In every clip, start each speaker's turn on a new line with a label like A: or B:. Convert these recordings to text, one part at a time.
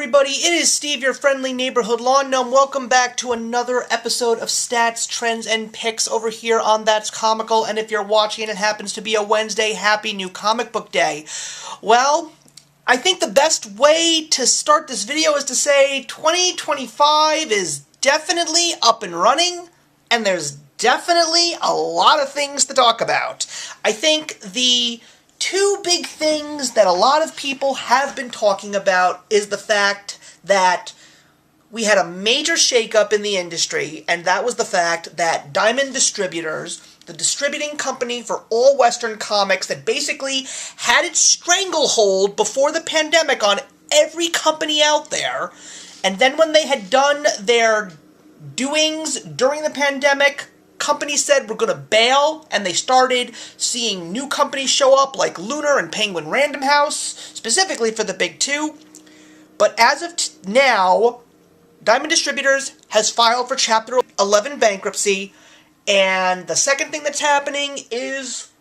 A: everybody, it is Steve, your friendly neighborhood lawn gnome. Welcome back to another episode of Stats, Trends, and Picks over here on That's Comical, and if you're watching and it happens to be a Wednesday, happy new comic book day. Well, I think the best way to start this video is to say 2025 is definitely up and running, and there's definitely a lot of things to talk about. I think the two big things that a lot of people have been talking about is the fact that we had a major shakeup in the industry, and that was the fact that Diamond Distributors, the distributing company for all Western comics that basically had its stranglehold before the pandemic on every company out there, and then when they had done their doings during the pandemic, companies said we're going to bail, and they started seeing new companies show up like Lunar and Penguin Random House, specifically for the big two. But as of now, Diamond Distributors has filed for Chapter 11 bankruptcy, and the second thing that's happening is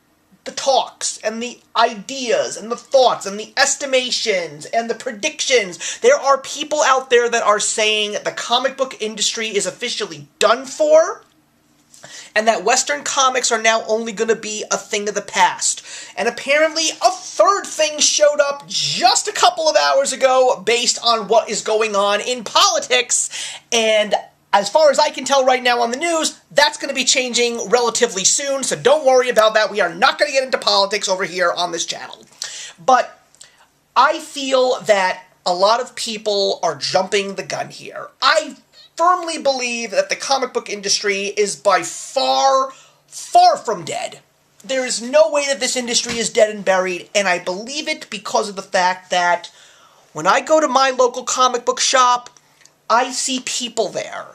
A: the talks, and the ideas, and the thoughts, and the estimations, and the predictions. There are people out there that are saying the comic book industry is officially done for, and that Western comics are now only going to be a thing of the past. And apparently a third thing showed up just a couple of hours ago based on what is going on in politics, and as far as I can tell right now on the news, that's going to be changing relatively soon, so don't worry about that. We are not going to get into politics over here on this channel. But I feel that a lot of people are jumping the gun here. I firmly believe that the comic book industry is by far, far from dead. There is no way that this industry is dead and buried, and I believe it because of the fact that when I go to my local comic book shop, I see people there.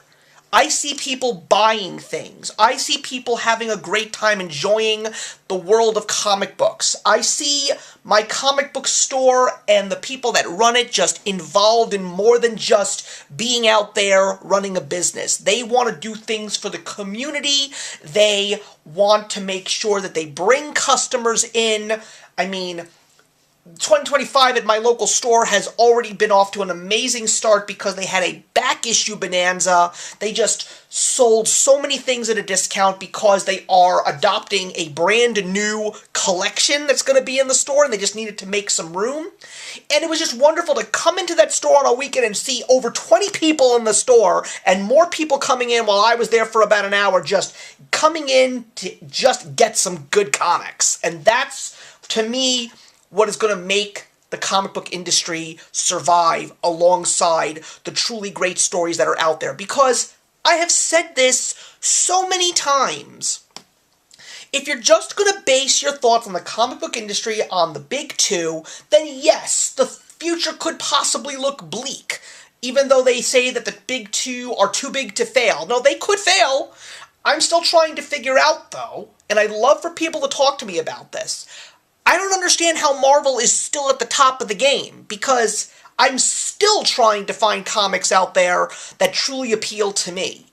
A: I see people buying things. I see people having a great time enjoying the world of comic books. I see my comic book store and the people that run it just involved in more than just being out there running a business. They want to do things for the community. They want to make sure that they bring customers in. I mean, 2025 at my local store has already been off to an amazing start because they had a back issue bonanza. They just sold so many things at a discount because they are adopting a brand new collection that's going to be in the store, and they just needed to make some room. And it was just wonderful to come into that store on a weekend and see over 20 people in the store, and more people coming in while I was there for about an hour, just coming in to just get some good comics. And that's, to me, what is going to make the comic book industry survive alongside the truly great stories that are out there. Because I have said this so many times. If you're just going to base your thoughts on the comic book industry on the big two, then yes, the future could possibly look bleak. Even though they say that the big two are too big to fail. No, they could fail. I'm still trying to figure out, though, and I'd love for people to talk to me about this. I don't understand how Marvel is still at the top of the game, because I'm still trying to find comics out there that truly appeal to me.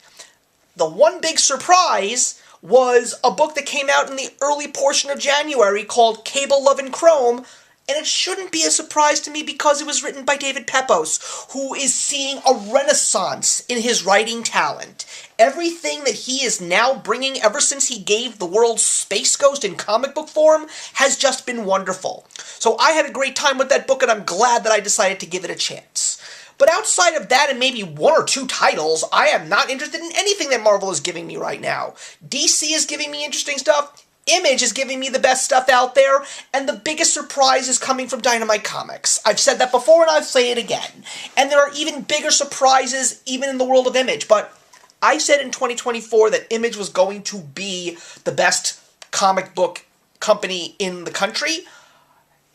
A: The one big surprise was a book that came out in the early portion of January called Cable, Love, and Chrome, and it shouldn't be a surprise to me because it was written by David Pepose, who is seeing a renaissance in his writing talent. Everything that he is now bringing ever since he gave the world Space Ghost in comic book form has just been wonderful. So I had a great time with that book, and I'm glad that I decided to give it a chance. But outside of that and maybe one or two titles, I am not interested in anything that Marvel is giving me right now. DC is giving me interesting stuff. Image is giving me the best stuff out there, and the biggest surprise is coming from Dynamite Comics. I've said that before, and I'll say it again. And there are even bigger surprises even in the world of Image, but I said in 2024 that Image was going to be the best comic book company in the country.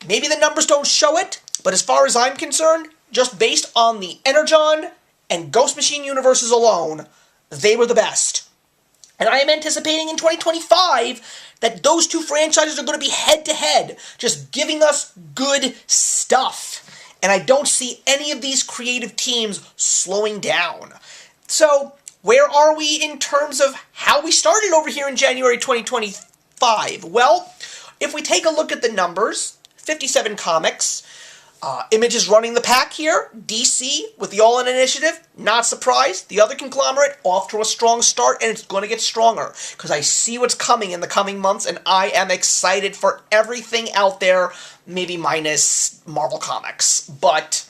A: Maybe the numbers don't show it, but as far as I'm concerned, just based on the Energon and Ghost Machine universes alone, they were the best. And I am anticipating in 2025 that those two franchises are going to be head-to-head, just giving us good stuff. And I don't see any of these creative teams slowing down. So, where are we in terms of how we started over here in January 2025? Well, if we take a look at the numbers, 57 comics, Image is running the pack here. DC with the All-In Initiative, not surprised. The other conglomerate off to a strong start, and it's going to get stronger because I see what's coming in the coming months, and I am excited for everything out there, maybe minus Marvel Comics. But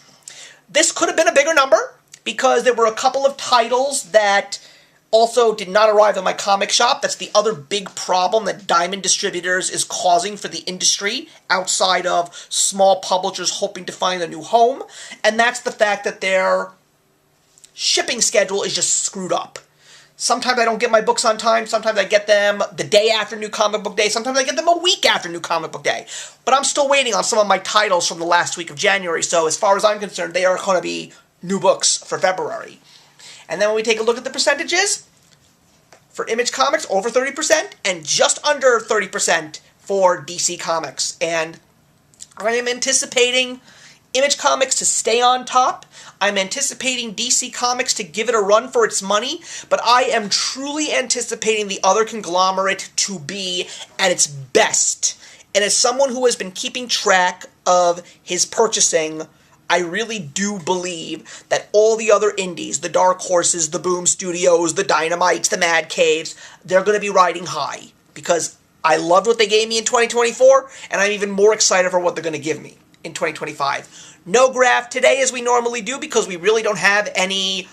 A: this could have been a bigger number because there were a couple of titles that also did not arrive in my comic shop. That's the other big problem that Diamond Distributors is causing for the industry outside of small publishers hoping to find a new home. And that's the fact that their shipping schedule is just screwed up. Sometimes I don't get my books on time. Sometimes I get them the day after New Comic Book Day. Sometimes I get them a week after New Comic Book Day. But I'm still waiting on some of my titles from the last week of January. So as far as I'm concerned, they are going to be new books for February. And then when we take a look at the percentages, for Image Comics, over 30%, and just under 30% for DC Comics. And I am anticipating Image Comics to stay on top. I'm anticipating DC Comics to give it a run for its money, but I am truly anticipating the other conglomerate to be at its best. And as someone who has been keeping track of his purchasing, I really do believe that all the other indies, the Dark Horses, the Boom Studios, the Dynamites, the Mad Caves, they're going to be riding high because I loved what they gave me in 2024, and I'm even more excited for what they're going to give me in 2025. No graph today as we normally do because we really don't have any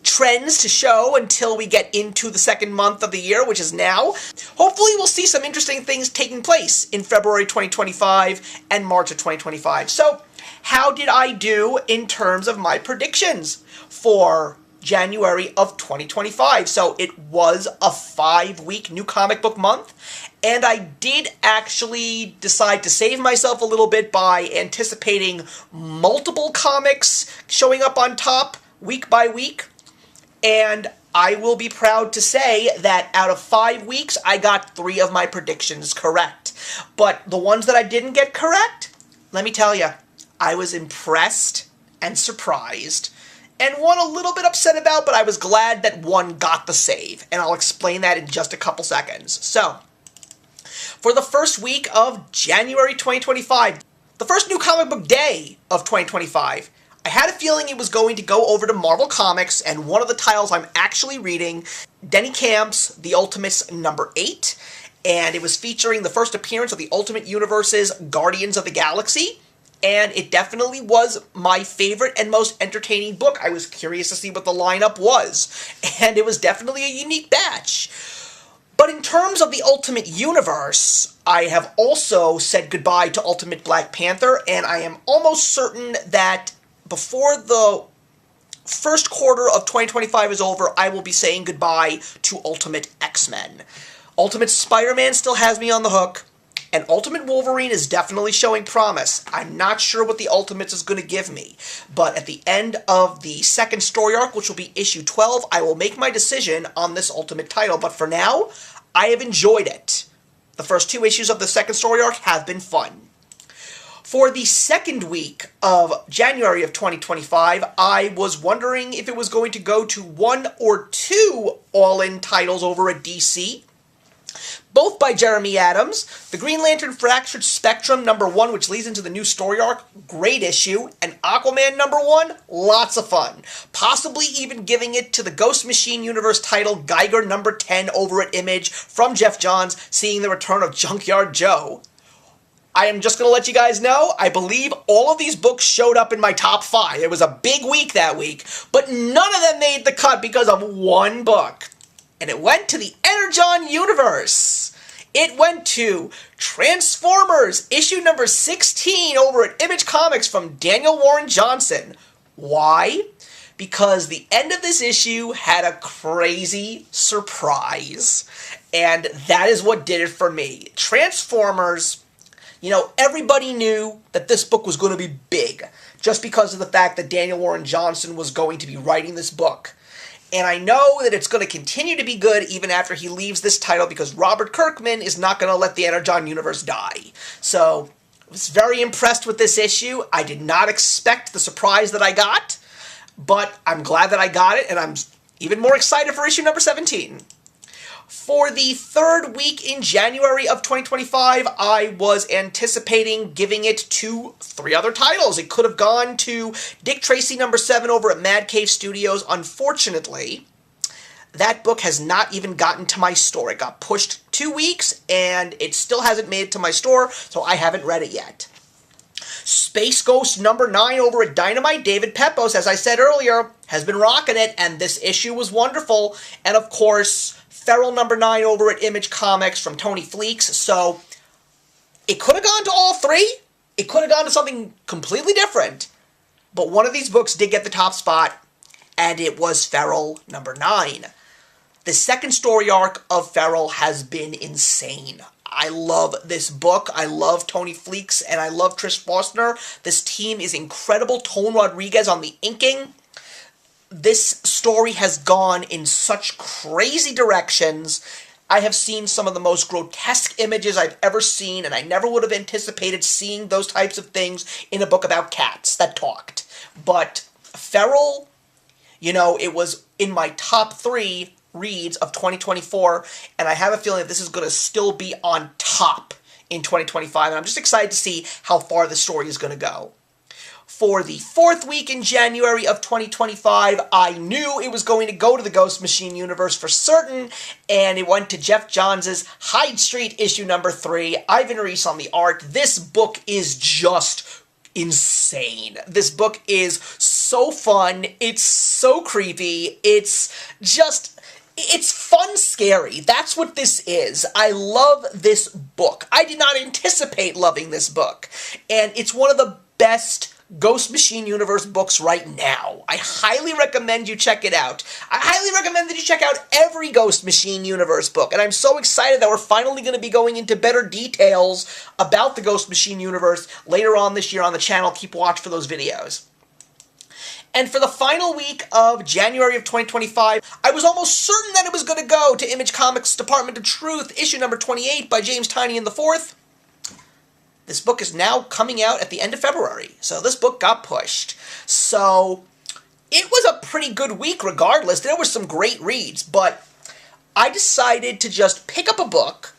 A: trends to show until we get into the second month of the year, which is now. Hopefully we'll see some interesting things taking place in February 2025 and March of 2025. So, how did I do in terms of my predictions for January of 2025? So it was a 5-week New Comic Book month, and I did actually decide to save myself a little bit by anticipating multiple comics showing up on top week by week. And I will be proud to say that out of 5 weeks, I got 3 of my predictions correct. But the ones that I didn't get correct, let me tell you, I was impressed and surprised, and one a little bit upset about, but I was glad that one got the save, and I'll explain that in just a couple seconds. So, for the first week of January 2025, the first New Comic Book Day of 2025, I had a feeling it was going to go over to Marvel Comics, and one of the titles I'm actually reading, Denny Camp's The Ultimates number 8, and it was featuring the first appearance of the Ultimate Universe's Guardians of the Galaxy. And it definitely was my favorite and most entertaining book. I was curious to see what the lineup was. And it was definitely a unique batch. But in terms of the Ultimate Universe, I have also said goodbye to Ultimate Black Panther. And I am almost certain that before the first quarter of 2025 is over, I will be saying goodbye to Ultimate X-Men. Ultimate Spider-Man still has me on the hook. And Ultimate Wolverine is definitely showing promise. I'm not sure what the Ultimates is going to give me. But at the end of the second story arc, which will be issue 12, I will make my decision on this Ultimate title. But for now, I have enjoyed it. The first 2 issues of the second story arc have been fun. For the second week of January of 2025, I was wondering if it was going to go to 1 or 2 All-In titles over at DC. Both by Jeremy Adams. The Green Lantern Fractured Spectrum number 1, which leads into the new story arc, great issue. And Aquaman number 1, lots of fun. Possibly even giving it to the Ghost Machine Universe title, Geiger number 10 over at Image from Jeff Johns, seeing the return of Junkyard Joe. I am just going to let you guys know, I believe all of these books showed up in my top 5. It was a big week that week, but none of them made the cut because of one book. And it went to the Energon Universe. It went to Transformers, issue number 16 over at Image Comics from Daniel Warren Johnson. Why? Because the end of this issue had a crazy surprise. And that is what did it for me. Transformers, you know, everybody knew that this book was going to be big, just because of the fact that Daniel Warren Johnson was going to be writing this book. And I know that it's going to continue to be good even after he leaves this title because Robert Kirkman is not going to let the Energon Universe die. So, I was very impressed with this issue. I did not expect the surprise that I got, but I'm glad that I got it, and I'm even more excited for issue number 17. For the third week in January of 2025, I was anticipating giving it to 3 other titles. It could have gone to Dick Tracy #7 over at Mad Cave Studios. Unfortunately, that book has not even gotten to my store. It got pushed 2 weeks, and it still hasn't made it to my store, so I haven't read it yet. Space Ghost #9 over at Dynamite. David Pepose, as I said earlier, has been rocking it, and this issue was wonderful. And of course, Feral #9 over at Image Comics from Tony Fleecs. So it could have gone to all 3. It could have gone to something completely different. But one of these books did get the top spot, and it was Feral #9. The second story arc of Feral has been insane. I love this book. I love Tony Fleecs, and I love Trish Faulkner. This team is incredible. Tone Rodriguez on the inking. This story has gone in such crazy directions. I have seen some of the most grotesque images I've ever seen, and I never would have anticipated seeing those types of things in a book about cats that talked. But Feral, it was in my top 3 reads of 2024, and I have a feeling that this is going to still be on top in 2025, and I'm just excited to see how far the story is going to go. For the 4th week in January of 2025, I knew it was going to go to the Ghost Machine universe for certain, and it went to Jeff Johns' Hyde Street issue #3, Ivan Reis on the art. This book is just insane. This book is so fun. It's so creepy. It's fun scary. That's what this is. I love this book. I did not anticipate loving this book. And it's one of the best Ghost Machine Universe books right now. I highly recommend you check it out. I highly recommend that you check out every Ghost Machine Universe book. And I'm so excited that we're finally going to be going into better details about the Ghost Machine Universe later on this year on the channel. Keep watch for those videos. And for the final week of January of 2025, I was almost certain that it was going to go to Image Comics' Department of Truth, issue #28 by James Tynion IV. This book is now coming out at the end of February, so this book got pushed. So it was a pretty good week regardless. There were some great reads, but I decided to just pick up a book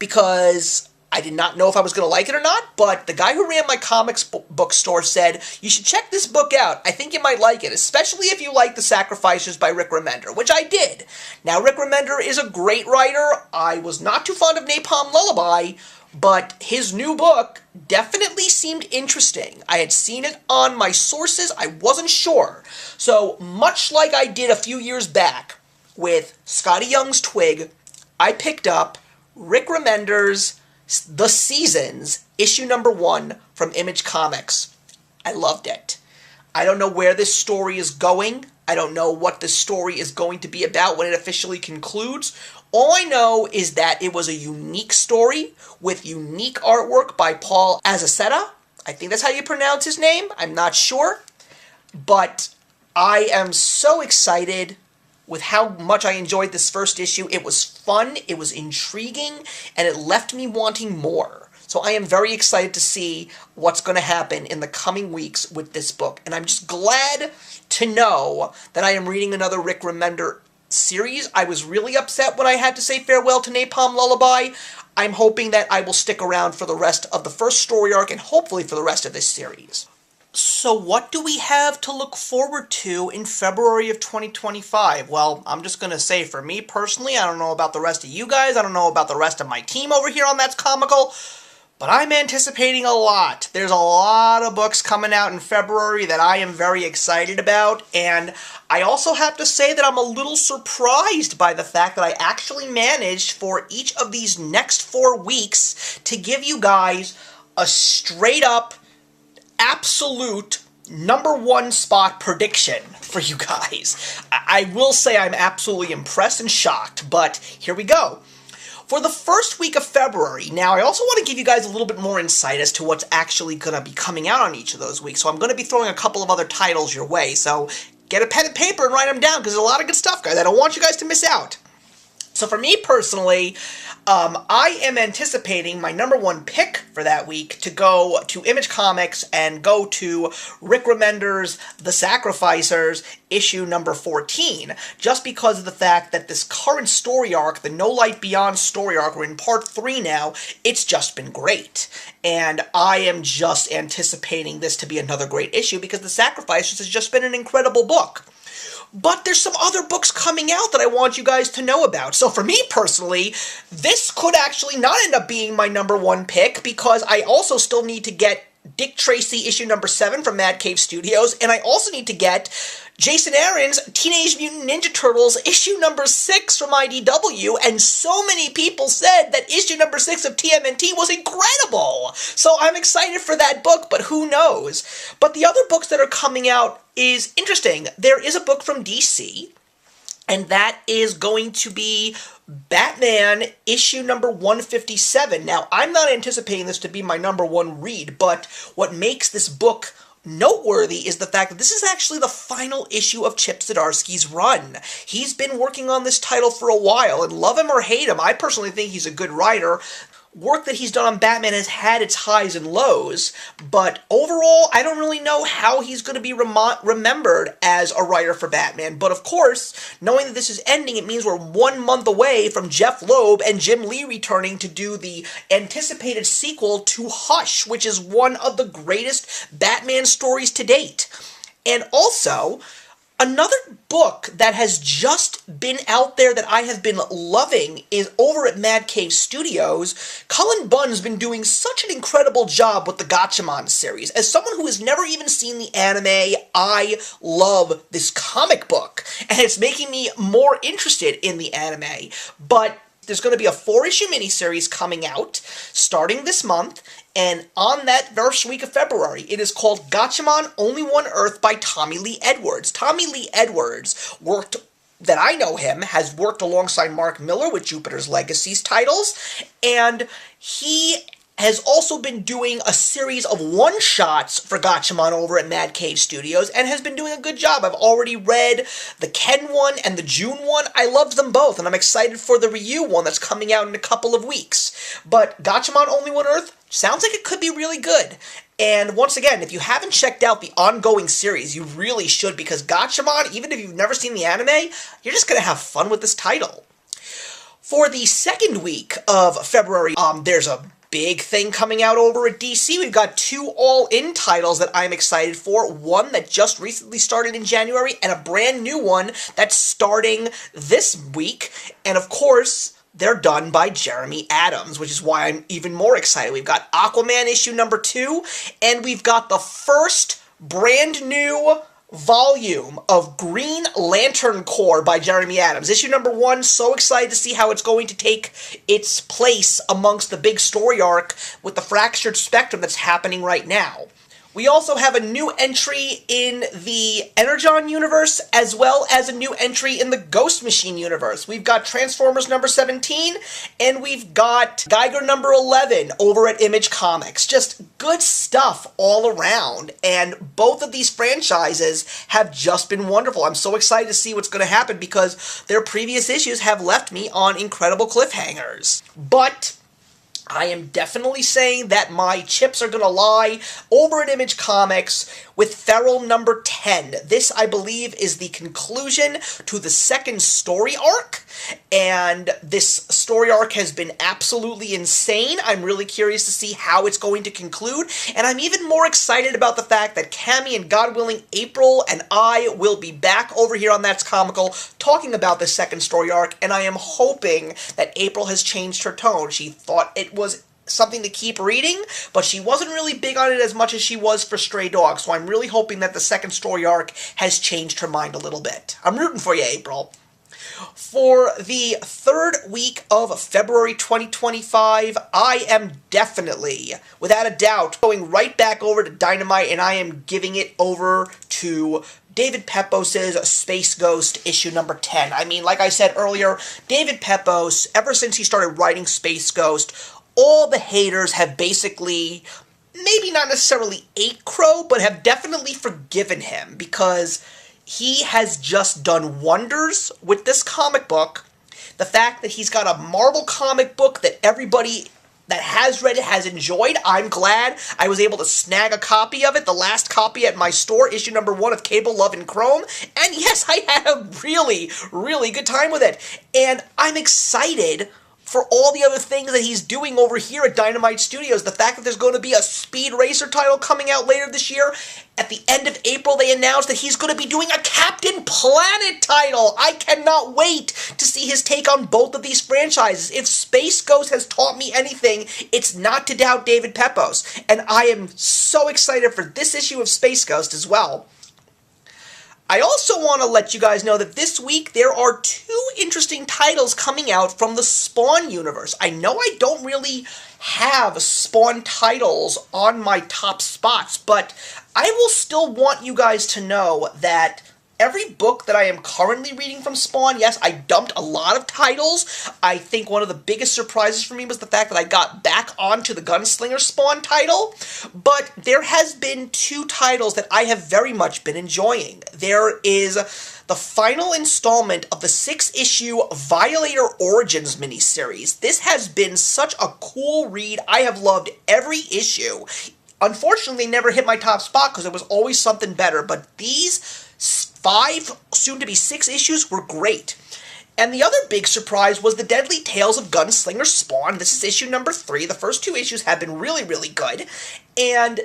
A: because I did not know if I was going to like it or not, but the guy who ran my comics bookstore said, you should check this book out. I think you might like it, especially if you like The Sacrificers by Rick Remender, which I did. Now, Rick Remender is a great writer. I was not too fond of Napalm Lullaby, but his new book definitely seemed interesting. I had seen it on my sources. I wasn't sure. So, much like I did a few years back with Scotty Young's Twig, I picked up Rick Remender's The Seasons, issue #1 from Image Comics. I loved it. I don't know where this story is going. I don't know what the story is going to be about when it officially concludes. All I know is that it was a unique story with unique artwork by Paul Azaceta. I think that's how you pronounce his name. I'm not sure. But I am so excited with how much I enjoyed this first issue. It was fun, it was intriguing, and it left me wanting more. So I am very excited to see what's going to happen in the coming weeks with this book. And I'm just glad to know that I am reading another Rick Remender series. I was really upset when I had to say farewell to Napalm Lullaby. I'm hoping that I will stick around for the rest of the first story arc and hopefully for the rest of this series. So what do we have to look forward to in February of 2025? Well, I'm just going to say for me personally, I don't know about the rest of you guys, I don't know about the rest of my team over here on That's Comical, but I'm anticipating a lot. There's a lot of books coming out in February that I am very excited about, and I also have to say that I'm a little surprised by the fact that I actually managed for each of these next 4 weeks to give you guys a straight-up absolute #1 spot prediction for you guys. I will say I'm absolutely impressed and shocked, but here we go. For the first week of February, now I also want to give you guys a little bit more insight as to what's actually going to be coming out on each of those weeks, so I'm going to be throwing a couple of other titles your way, so get a pen and paper and write them down, because there's a lot of good stuff, guys. I don't want you guys to miss out. So for me personally, I am anticipating my number one pick for that week to go to Image Comics and go to Rick Remender's The Sacrificers, issue number 14, just because of the fact that this current story arc, the No Light Beyond story arc, we're in part 3 now, it's just been great. And I am just anticipating this to be another great issue because The Sacrificers has just been an incredible book. But there's some other books coming out that I want you guys to know about. So for me personally, this could actually not end up being my number one pick because I also still need to get Dick Tracy issue number 7 from Mad Cave Studios, and I also need to get Jason Aaron's Teenage Mutant Ninja Turtles issue number 6 from IDW, and so many people said that issue number 6 of TMNT was incredible! So I'm excited for that book, but who knows? But the other books that are coming out is interesting. There is a book from DC, and that is going to be Batman issue number 157. Now, I'm not anticipating this to be my number one read, but what makes this book noteworthy is the fact that this is actually the final issue of Chip Zdarsky's run. He's been working on this title for a while, and love him or hate him, I personally think he's a good writer. Work that he's done on Batman has had its highs and lows, but overall, I don't really know how he's going to be remembered as a writer for Batman. But of course, knowing that this is ending, it means we're 1 month away from Jeff Loeb and Jim Lee returning to do the anticipated sequel to Hush, which is one of the greatest Batman stories to date. And also, another book that has just been out there that I have been loving is over at Mad Cave Studios. Cullen Bunn's been doing such an incredible job with the Gatchaman series. As someone who has never even seen the anime, I love this comic book, and it's making me more interested in the anime. But there's going to be a 4-issue miniseries coming out starting this month, and on that first week of February, it is called Gatchaman Only One Earth by Tommy Lee Edwards. Tommy Lee Edwards that I know him, has worked alongside Mark Miller with Jupiter's Legacies titles, and he has also been doing a series of one-shots for Gatchaman over at Mad Cave Studios, and has been doing a good job. I've already read the Ken one and the June one. I loved them both, and I'm excited for the Ryu one that's coming out in a couple of weeks. But Gatchaman Only One Earth sounds like it could be really good. And once again, if you haven't checked out the ongoing series, you really should, because Gatchaman, even if you've never seen the anime, you're just going to have fun with this title. For the second week of February, there's a big thing coming out over at DC. We've got 2 all-in titles that I'm excited for. One that just recently started in January, and a brand new one that's starting this week. And of course, they're done by Jeremy Adams, which is why I'm even more excited. We've got Aquaman issue number 2, and we've got the first brand new volume of Green Lantern Corps by Jeremy Adams. Issue number 1, so excited to see how it's going to take its place amongst the big story arc with the fractured spectrum that's happening right now. We also have a new entry in the Energon universe, as well as a new entry in the Ghost Machine universe. We've got Transformers number 17, and we've got Geiger number 11 over at Image Comics. Just good stuff all around, and both of these franchises have just been wonderful. I'm so excited to see what's going to happen because their previous issues have left me on incredible cliffhangers. But I am definitely saying that my chips are going to lie over at Image Comics with Feral number 10. This, I believe, is the conclusion to the second story arc, and this story arc has been absolutely insane. I'm really curious to see how it's going to conclude, and I'm even more excited about the fact that Cammy and, God willing, April and I will be back over here on That's Comical talking about the second story arc, and I am hoping that April has changed her tone. She thought it was something to keep reading, but she wasn't really big on it as much as she was for Stray Dogs, so I'm really hoping that the second story arc has changed her mind a little bit. I'm rooting for you, April. For the third week of February 2025, I am definitely, without a doubt, going right back over to Dynamite, and I am giving it over to David Pepos' Space Ghost issue number 10. I mean, like I said earlier, David Pepos, ever since he started writing Space Ghost, all the haters have basically, maybe not necessarily ate crow, but have definitely forgiven him, because he has just done wonders with this comic book. The fact that he's got a Marvel comic book that everybody that has read it has enjoyed. I'm glad I was able to snag a copy of it, the last copy at my store, issue number 1 of Cable, Love, and Chrome, and yes, I had a really, really good time with it, and I'm excited for all the other things that he's doing over here at Dynamite Studios. The fact that there's going to be a Speed Racer title coming out later this year. At the end of April, they announced that he's going to be doing a Captain Planet title. I cannot wait to see his take on both of these franchises. If Space Ghost has taught me anything, it's not to doubt David Pepose. And I am so excited for this issue of Space Ghost as well. I also want to let you guys know that this week there are 2 interesting titles coming out from the Spawn universe. I know I don't really have Spawn titles on my top spots, but I will still want you guys to know that every book that I am currently reading from Spawn, yes, I dumped a lot of titles. I think one of the biggest surprises for me was the fact that I got back onto the Gunslinger Spawn title, but there has been 2 titles that I have very much been enjoying. There is the final installment of the 6-issue Violator Origins miniseries. This has been such a cool read. I have loved every issue. Unfortunately, they never hit my top spot because there was always something better, but these 5, soon-to-be 6 issues were great. And the other big surprise was the Deadly Tales of Gunslinger Spawn. This is issue number 3. The first 2 issues have been really, really good. And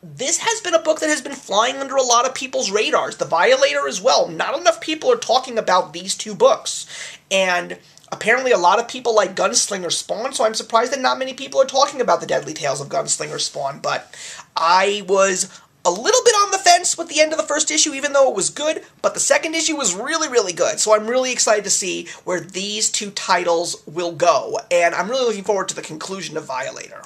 A: this has been a book that has been flying under a lot of people's radars. The Violator as well. Not enough people are talking about these 2 books. And apparently a lot of people like Gunslinger Spawn, so I'm surprised that not many people are talking about the Deadly Tales of Gunslinger Spawn. But I was a little bit on the fence with the end of the first issue, even though it was good, but the second issue was really, really good. So I'm really excited to see where these 2 titles will go, and I'm really looking forward to the conclusion of Violator.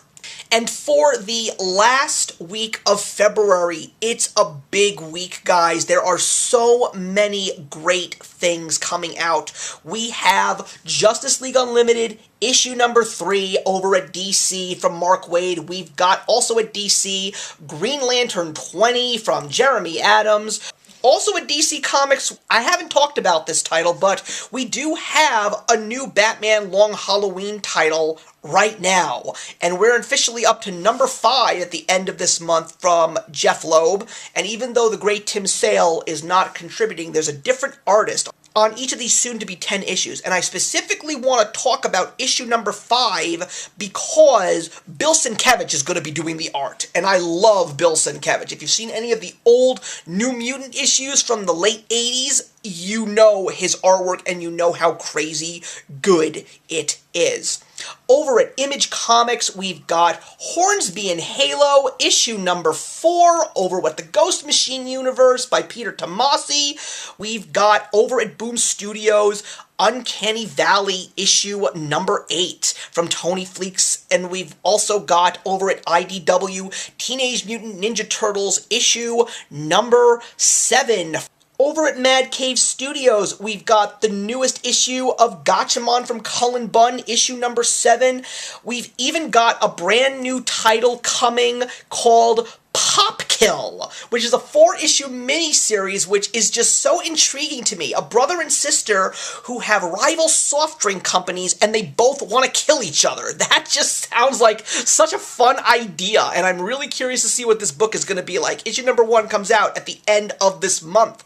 A: And for the last week of February, it's a big week, guys. There are so many great things coming out. We have Justice League Unlimited, issue number 3 over at DC from Mark Waid. We've got also at DC Green Lantern 20 from Jeremy Adams. Also at DC Comics, I haven't talked about this title, but we do have a new Batman Long Halloween title right now. And we're officially up to number 5 at the end of this month from Jeff Loeb. And even though the great Tim Sale is not contributing, there's a different artist on each of these soon-to-be 10 issues, and I specifically want to talk about issue number 5 because Bill Sienkiewicz is going to be doing the art, and I love Bill Sienkiewicz. If you've seen any of the old New Mutant issues from the late 80s, you know his artwork and you know how crazy good it is. Over at Image Comics, we've got Hornsby and Halo, issue number 4, over at the Ghost Machine universe by Peter Tomasi. We've got over at Boom Studios, Uncanny Valley, issue number 8 from Tony Fleecs. And we've also got over at IDW, Teenage Mutant Ninja Turtles, issue number 7. Over at Mad Cave Studios, we've got the newest issue of Gatchaman from Cullen Bunn, issue number 7. We've even got a brand new title coming called Popkill, which is a 4-issue miniseries, which is just so intriguing to me. A brother and sister who have rival soft drink companies, and they both want to kill each other. That just sounds like such a fun idea, and I'm really curious to see what this book is going to be like. Issue number 1 comes out at the end of this month.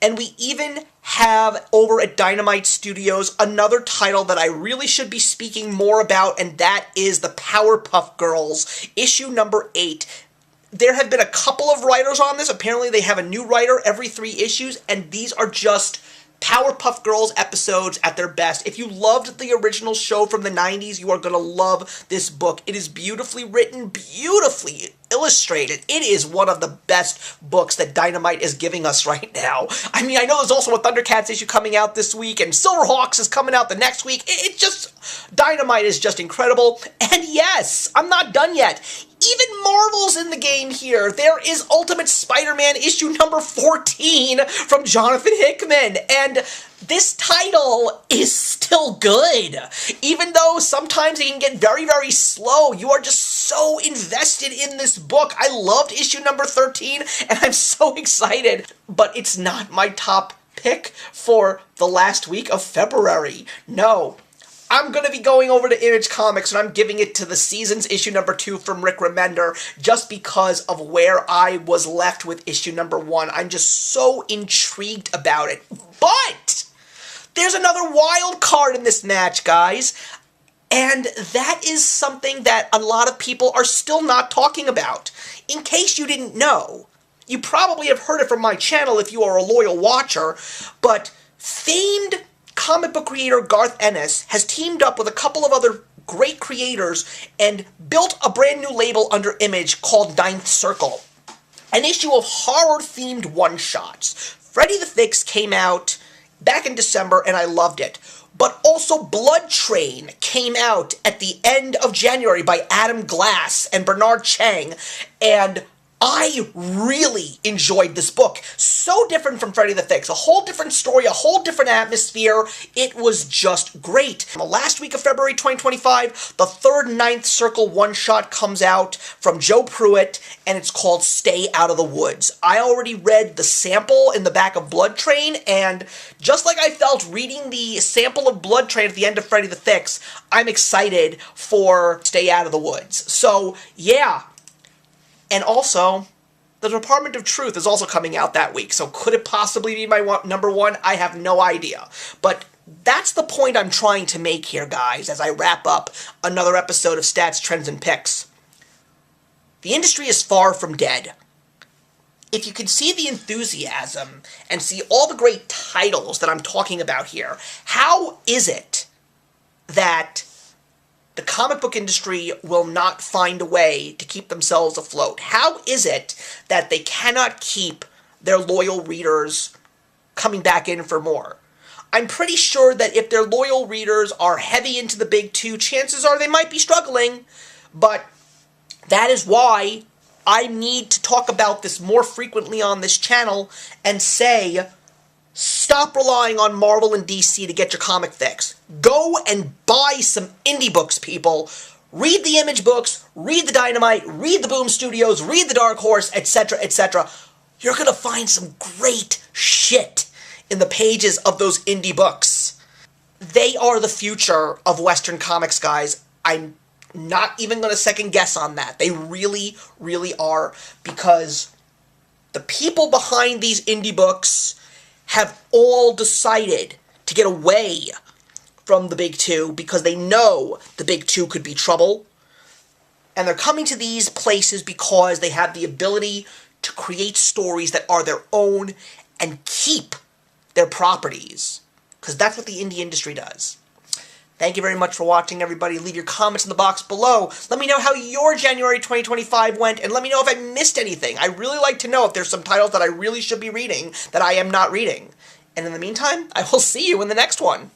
A: And we even have over at Dynamite Studios another title that I really should be speaking more about, and that is the Powerpuff Girls, issue number 8. There have been a couple of writers on this. Apparently they have a new writer every 3 issues, and these are just Powerpuff Girls episodes at their best. If you loved the original show from the 90s, you are going to love this book. It is beautifully written, beautifully illustrated. It is one of the best books that Dynamite is giving us right now. I mean, I know there's also a Thundercats issue coming out this week, and Silverhawks is coming out the next week. It just, Dynamite is just incredible. And yes, I'm not done yet. Even Marvel's in the game here. There is Ultimate Spider-Man issue number 14 from Jonathan Hickman, and this title is still good. Even though sometimes it can get very, very slow, you are just so invested in this book. I loved issue number 13, and I'm so excited, but it's not my top pick for the last week of February. No. I'm going to be going over to Image Comics, and I'm giving it to the Seasons issue number 2 from Rick Remender, just because of where I was left with issue number 1. I'm just so intrigued about it. But there's another wild card in this match, guys, and that is something that a lot of people are still not talking about. In case you didn't know, you probably have heard it from my channel if you are a loyal watcher, but famed comic book creator Garth Ennis has teamed up with a couple of other great creators and built a brand new label under Image called Ninth Circle. An issue of horror-themed one-shots. Freddy the Fix came out back in December, and I loved it. But also Blood Train came out at the end of January by Adam Glass and Bernard Chang, and I really enjoyed this book. So different from Freddy the Fix. A whole different story, a whole different atmosphere. It was just great. The last week of February 2025, the third Ninth Circle one-shot comes out from Joe Pruitt, and it's called Stay Out of the Woods. I already read the sample in the back of Blood Train, and just like I felt reading the sample of Blood Train at the end of Freddy the Fix, I'm excited for Stay Out of the Woods. So, yeah. And also, the Department of Truth is also coming out that week, so could it possibly be my number 1? I have no idea. But that's the point I'm trying to make here, guys, as I wrap up another episode of Stats, Trends, and Picks. The industry is far from dead. If you can see the enthusiasm and see all the great titles that I'm talking about here, how is it that the comic book industry will not find a way to keep themselves afloat? How is it that they cannot keep their loyal readers coming back in for more? I'm pretty sure that if their loyal readers are heavy into the big two, chances are they might be struggling, but that is why I need to talk about this more frequently on this channel and say, stop relying on Marvel and DC to get your comic fix. Go and buy some indie books, people. Read the Image books, read the Dynamite, read the Boom Studios, read the Dark Horse, etc., etc. You're going to find some great shit in the pages of those indie books. They are the future of Western comics, guys. I'm not even going to second guess on that. They really, really are, because the people behind these indie books have all decided to get away from the big two because they know the big two could be trouble. And they're coming to these places because they have the ability to create stories that are their own and keep their properties. Because that's what the indie industry does. Thank you very much for watching, everybody. Leave your comments in the box below. Let me know how your January 2025 went, and let me know if I missed anything. I really like to know if there's some titles that I really should be reading that I am not reading. And in the meantime, I will see you in the next one.